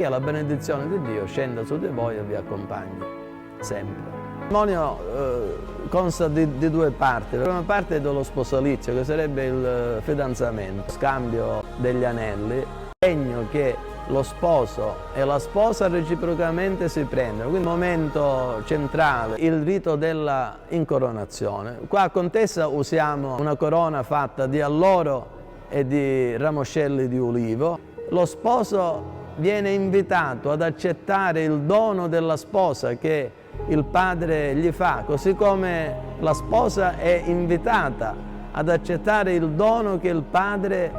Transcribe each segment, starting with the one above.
affinché la benedizione di Dio scenda su di voi e vi accompagni sempre. Il matrimonio consta di due parti. La prima parte è dello sposalizio, che sarebbe il fidanzamento, scambio degli anelli, segno che lo sposo e la sposa reciprocamente si prendono. Quindi il momento centrale, il rito della incoronazione. Qua a Contessa usiamo una corona fatta di alloro e di ramoscelli di ulivo. Lo sposo viene invitato ad accettare il dono della sposa che il padre gli fa, così come la sposa è invitata ad accettare il dono che il padre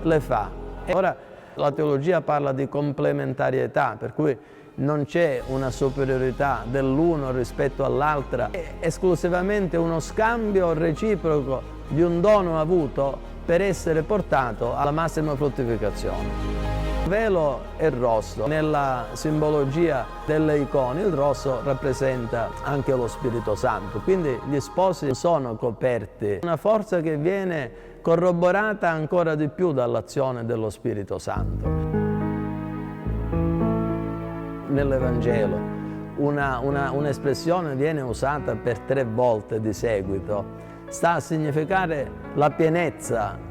le fa. E ora la teologia parla di complementarietà, per cui non c'è una superiorità dell'uno rispetto all'altra, è esclusivamente uno scambio reciproco di un dono avuto per essere portato alla massima fruttificazione. Il velo è rosso. Nella simbologia delle icone il rosso rappresenta anche lo Spirito Santo, quindi gli sposi sono coperti. Una forza che viene corroborata ancora di più dall'azione dello Spirito Santo. Nell'Evangelo un'espressione viene usata per 3 volte di seguito, sta a significare la pienezza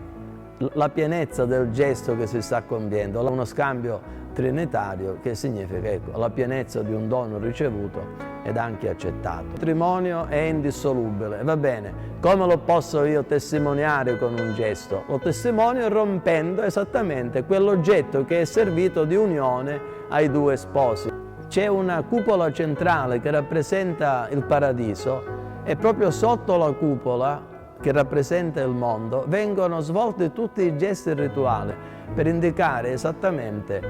del gesto che si sta compiendo, uno scambio trinitario che significa la pienezza di un dono ricevuto ed anche accettato. Il matrimonio è indissolubile, va bene, come lo posso io testimoniare con un gesto? Lo testimonio rompendo esattamente quell'oggetto che è servito di unione ai 2 sposi. C'è una cupola centrale che rappresenta il paradiso e proprio sotto la cupola che rappresenta il mondo, vengono svolti tutti i gesti rituali per indicare esattamente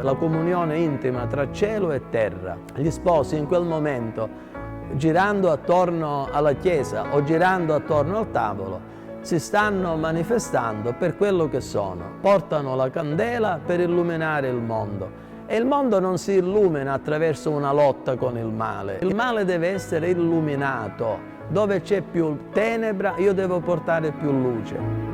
la comunione intima tra cielo e terra. Gli sposi in quel momento, girando attorno alla chiesa o girando attorno al tavolo, si stanno manifestando per quello che sono. Portano la candela per illuminare il mondo. E il mondo non si illumina attraverso una lotta con il male. Il male deve essere illuminato. Dove c'è più tenebra, io devo portare più luce.